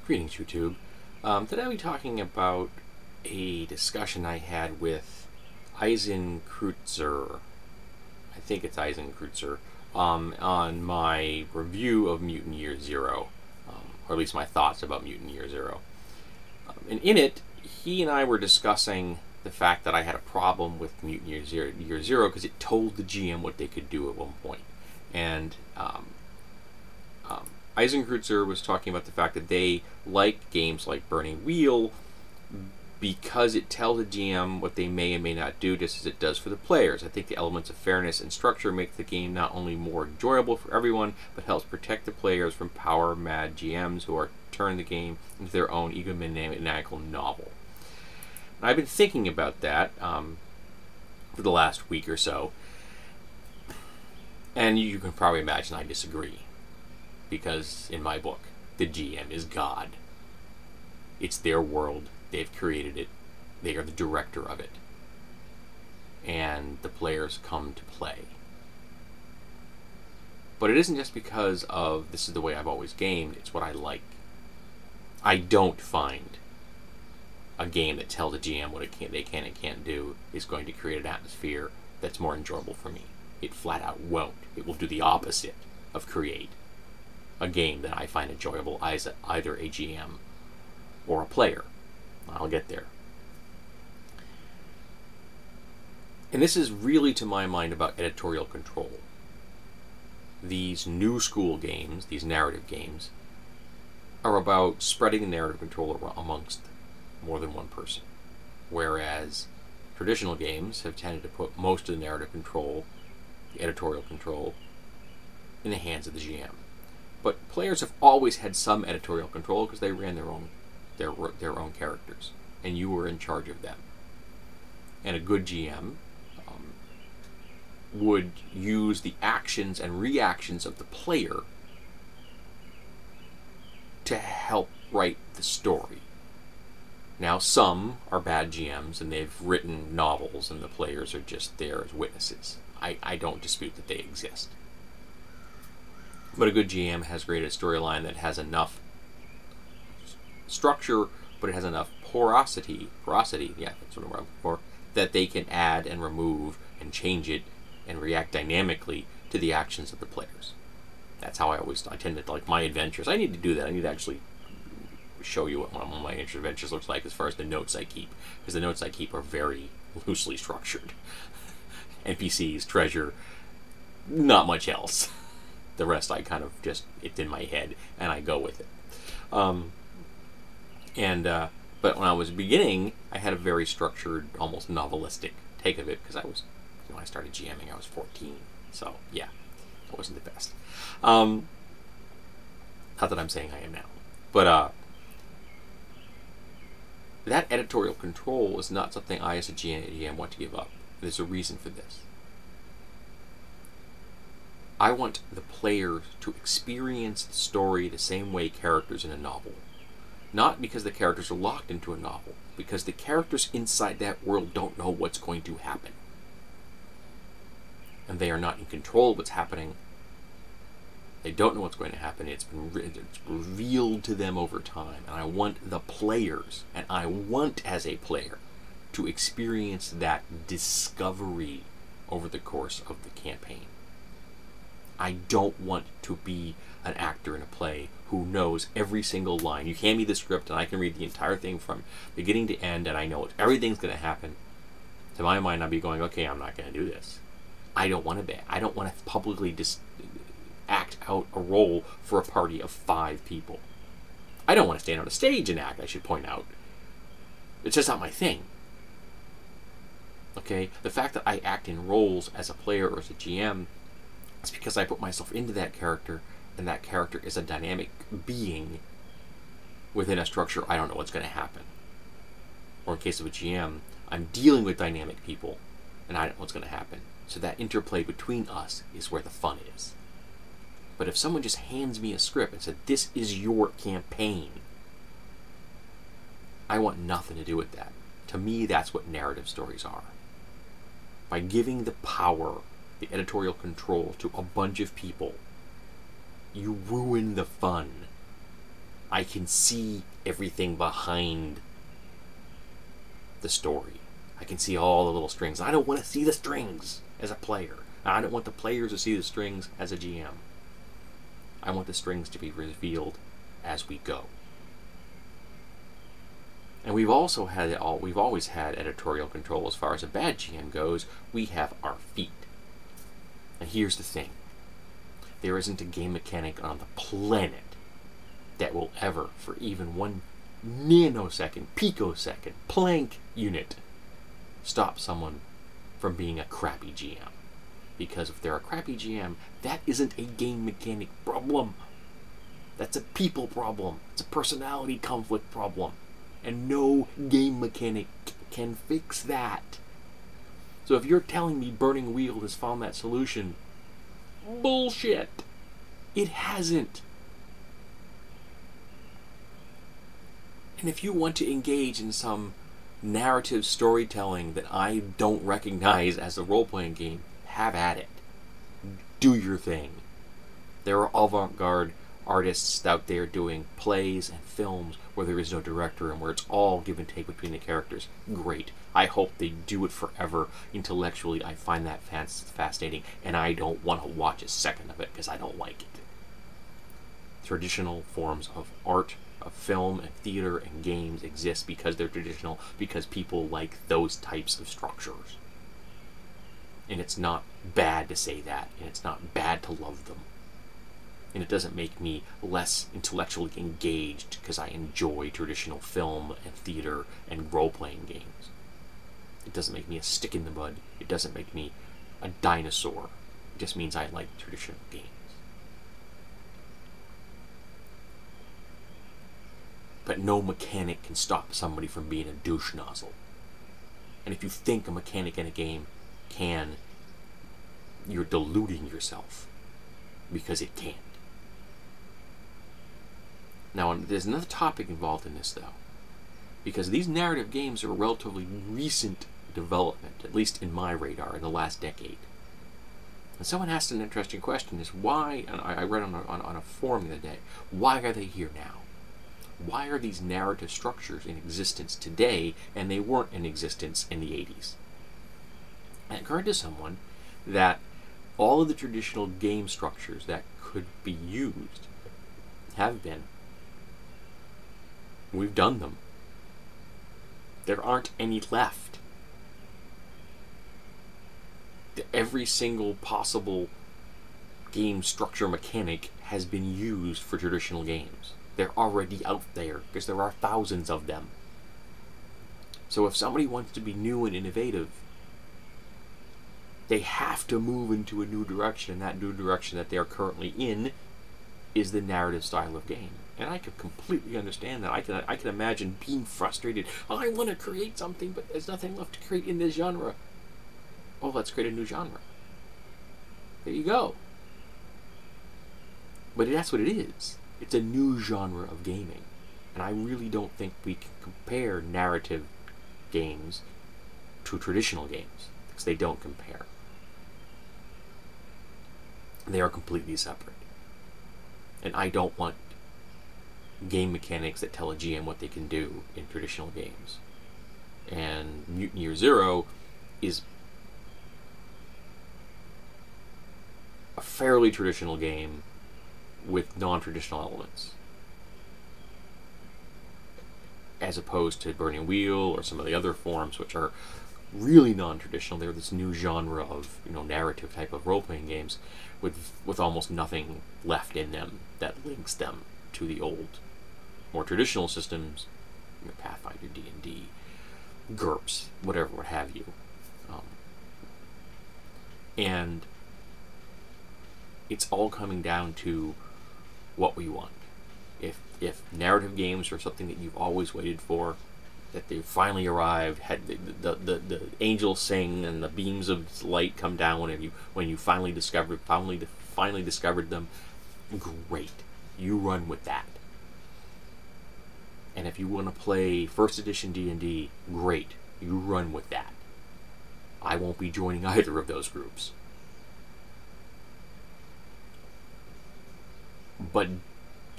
Greetings, YouTube. Today I'll be talking about a discussion I had with Eisenkreutzer. I think it's Eisenkreutzer, on my review of Mutant Year Zero, or at least my thoughts about Mutant Year Zero. And in it, he and I were discussing the fact that I had a problem with Mutant Year Zero because it told the GM what they could do at one point. And Eisenkreutzer was talking about the fact that they like games like Burning Wheel because it tells the GM what they may and may not do, just as it does for the players. I think the elements of fairness and structure make the game not only more enjoyable for everyone, but helps protect the players from power-mad GMs who are turning the game into their own egomaniacal novel. And I've been thinking about that for the last week or so, and you can probably imagine I disagree. Because in my book, the GM is God. It's their world. They've created it. They are the director of it. And the players come to play. But it isn't just because of this is the way I've always gamed. It's what I like. I don't find a game that tells the GM what they can and can't do is going to create an atmosphere that's more enjoyable for me. It flat out won't. It will do the opposite of create a game that I find enjoyable as either a GM or a player. I'll get there. And this is really, to my mind, about editorial control. These new school games, these narrative games, are about spreading the narrative control amongst more than one person. Whereas traditional games have tended to put most of the narrative control, the editorial control, in the hands of the GM. But players have always had some editorial control because they ran their own characters, and you were in charge of them. And a good GM would use the actions and reactions of the player to help write the story. Now, some are bad GMs, and they've written novels, and the players are just there as witnesses. I don't dispute that they exist. But a good GM has created a storyline that has enough structure, but it has enough porosity, yeah, that's what I'm looking for, that they can add and remove and change it and react dynamically to the actions of the players. That's how I tend to like my adventures. I need to do that. I need to actually show you what one of my adventures looks like as far as the notes I keep, because the notes I keep are very loosely structured. NPCs, treasure, not much else. The rest I kind of just, it's in my head, and I go with it. But when I was beginning, I had a very structured, almost novelistic take of it, because I started GMing, I was 14. So, yeah, it wasn't the best. Not that I'm saying I am now. But, that editorial control is not something I, as a GM, want to give up. There's a reason for this. I want the players to experience the story the same way characters in a novel. Not because the characters are locked into a novel, because the characters inside that world don't know what's going to happen. And they are not in control of what's happening. They don't know what's going to happen. It's revealed to them over time. And I want the players, and I want as a player, to experience that discovery over the course of the campaign. I don't want to be an actor in a play who knows every single line. You hand me the script and I can read the entire thing from beginning to end and I know everything's going to happen. To my mind, I'd be going, okay, I'm not going to do this. I don't want to publicly act out a role for a party of 5 people. I don't want to stand on a stage and act, I should point out. It's just not my thing. Okay? The fact that I act in roles as a player or as a GM, it's because I put myself into that character, and that character is a dynamic being within a structure. I don't know what's going to happen. Or in case of a GM, I'm dealing with dynamic people, and I don't know what's going to happen. So that interplay between us is where the fun is. But if someone just hands me a script and said, this is your campaign, I want nothing to do with that. To me, that's what narrative stories are. By giving the power, the editorial control to a bunch of people, you ruin the fun. I can see everything behind the story. I can see all the little strings. I don't want to see the strings as a player. I don't want the players to see the strings as a GM. I want the strings to be revealed as we go. And we've always had editorial control as far as a bad GM goes. We have our feet. And here's the thing. There isn't a game mechanic on the planet that will ever, for even 1 nanosecond, picosecond, Planck unit, stop someone from being a crappy GM. Because if they're a crappy GM, that isn't a game mechanic problem. That's a people problem. It's a personality conflict problem. And no game mechanic can fix that. So if you're telling me Burning Wheel has found that solution, bullshit. It hasn't. And if you want to engage in some narrative storytelling that I don't recognize as a role-playing game, have at it. Do your thing. There are avant-garde artists out there doing plays and films where there is no director and where it's all give and take between the characters. Great. I hope they do it forever. Intellectually, I find that fascinating, and I don't want to watch a second of it because I don't like it. Traditional forms of art, of film and theater and games exist because they're traditional, because people like those types of structures. And it's not bad to say that, and it's not bad to love them. And it doesn't make me less intellectually engaged because I enjoy traditional film and theater and role-playing games. It doesn't make me a stick in the mud. It doesn't make me a dinosaur. It just means I like traditional games. But no mechanic can stop somebody from being a douche nozzle. And if you think a mechanic in a game can, you're deluding yourself. Because it can't. Now, there's another topic involved in this, though. Because these narrative games are a relatively recent development, at least in my radar, in the last decade. And someone asked an interesting question, is why, and I read on a forum the other day, why are they here now? Why are these narrative structures in existence today, and they weren't in existence in the 80s? And it occurred to someone that all of the traditional game structures that could be used have been. We've done them. There aren't any left. Every single possible game structure mechanic has been used for traditional games. They're already out there because there are thousands of them. So if somebody wants to be new and innovative, they have to move into a new direction, and that new direction that they're currently in is the narrative style of game. And I can completely understand that. I can imagine being frustrated. Oh, I want to create something, but there's nothing left to create in this genre. Oh, let's create a new genre. There you go. But that's what it is. It's a new genre of gaming. And I really don't think we can compare narrative games to traditional games, because they don't compare. They are completely separate. And I don't want game mechanics that tell a GM what they can do in traditional games. And Mutant Year Zero is a fairly traditional game with non-traditional elements, as opposed to Burning Wheel or some of the other forms which are really non-traditional. They're this new genre of, narrative type of role-playing games with almost nothing left in them that links them to the old, more traditional systems, Pathfinder, D&D, GURPS, whatever, what have you. And it's all coming down to what we want. If narrative games are something that you've always waited for, that they finally arrived, had the angels sing and the beams of light come down when you finally discovered them, great. You run with that. And if you want to play first edition D&D, great. You run with that. I won't be joining either of those groups. But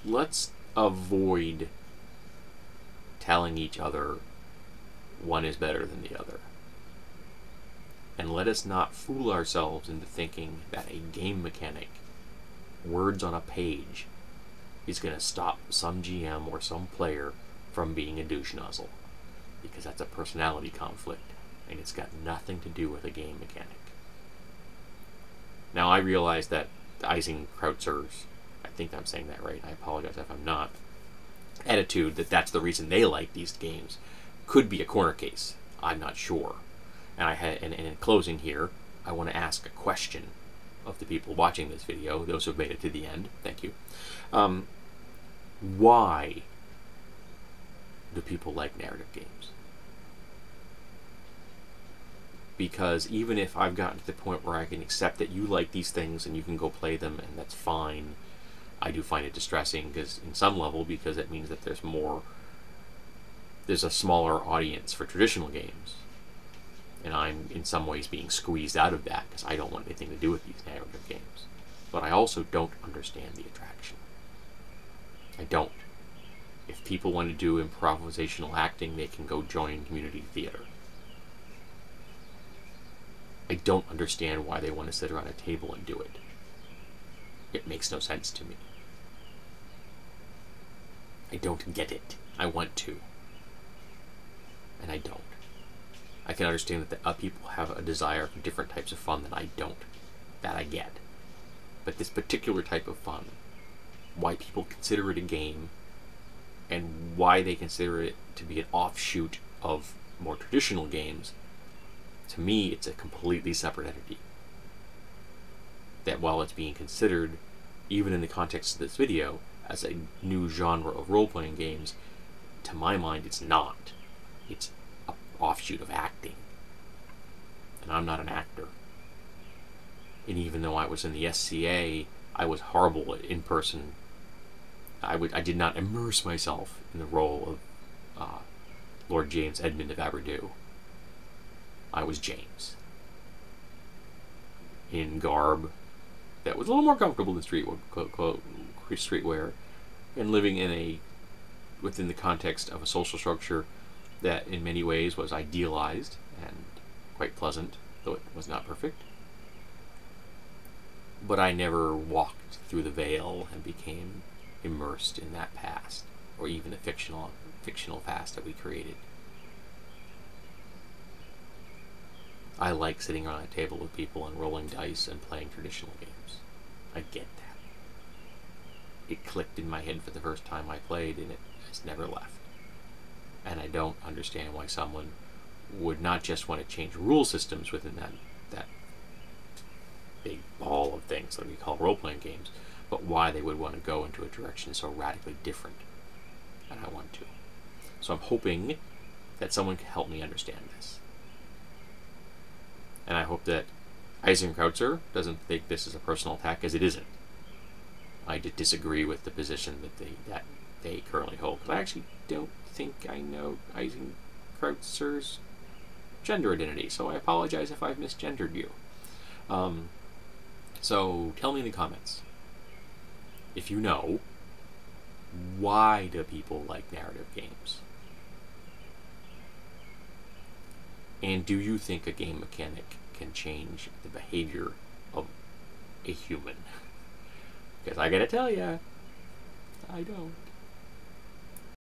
let's avoid telling each other one is better than the other. And let us not fool ourselves into thinking that a game mechanic, words on a page, is going to stop some GM or some player from being a douche nozzle. Because that's a personality conflict, and it's got nothing to do with a game mechanic. Now, I realize that Eisenkrautzer's, I think I'm saying that right, I apologize if I'm not, attitude that that's the reason they like these games could be a corner case. I'm not sure. And in closing here, I want to ask a question of the people watching this video, those who've made it to the end. Thank you. Why do people like narrative games? Because even if I've gotten to the point where I can accept that you like these things and you can go play them and that's fine, I do find it distressing because in some level, because it means that there's a smaller audience for traditional games. And I'm in some ways being squeezed out of that because I don't want anything to do with these narrative games. But I also don't understand the attraction. I don't. If people want to do improvisational acting, they can go join community theater. I don't understand why they want to sit around a table and do it. It makes no sense to me. I don't get it. I want to. And I don't. I can understand that people have a desire for different types of fun that I don't. That I get. But this particular type of fun, why people consider it a game, and why they consider it to be an offshoot of more traditional games, to me, it's a completely separate entity. That while it's being considered, even in the context of this video, as a new genre of role-playing games, to my mind, it's not. It's an offshoot of acting. And I'm not an actor. And even though I was in the SCA, I was horrible in person. I did not immerse myself in the role of Lord James Edmund of Aberdew. I was James. In garb that was a little more comfortable than streetwear, and living within the context of a social structure that in many ways was idealized and quite pleasant, though it was not perfect. But I never walked through the veil and became immersed in that past, or even a fictional past that we created. I like sitting around a table with people and rolling dice and playing traditional games. I get that. It clicked in my head for the first time I played, and it has never left. And I don't understand why someone would not just want to change rule systems within that big ball of things that we call role-playing games, but why they would want to go into a direction so radically different. And I want to. So I'm hoping that someone can help me understand this. And I hope that Eisenkrautzer doesn't think this is a personal attack, as it isn't. I disagree with the position that they currently hold. But I actually don't think I know Eisenkrautzer's gender identity, so I apologize if I've misgendered you. So tell me in the comments, if you know, why do people like narrative games? And do you think a game mechanic can change the behavior of a human? Because I gotta tell ya, I don't.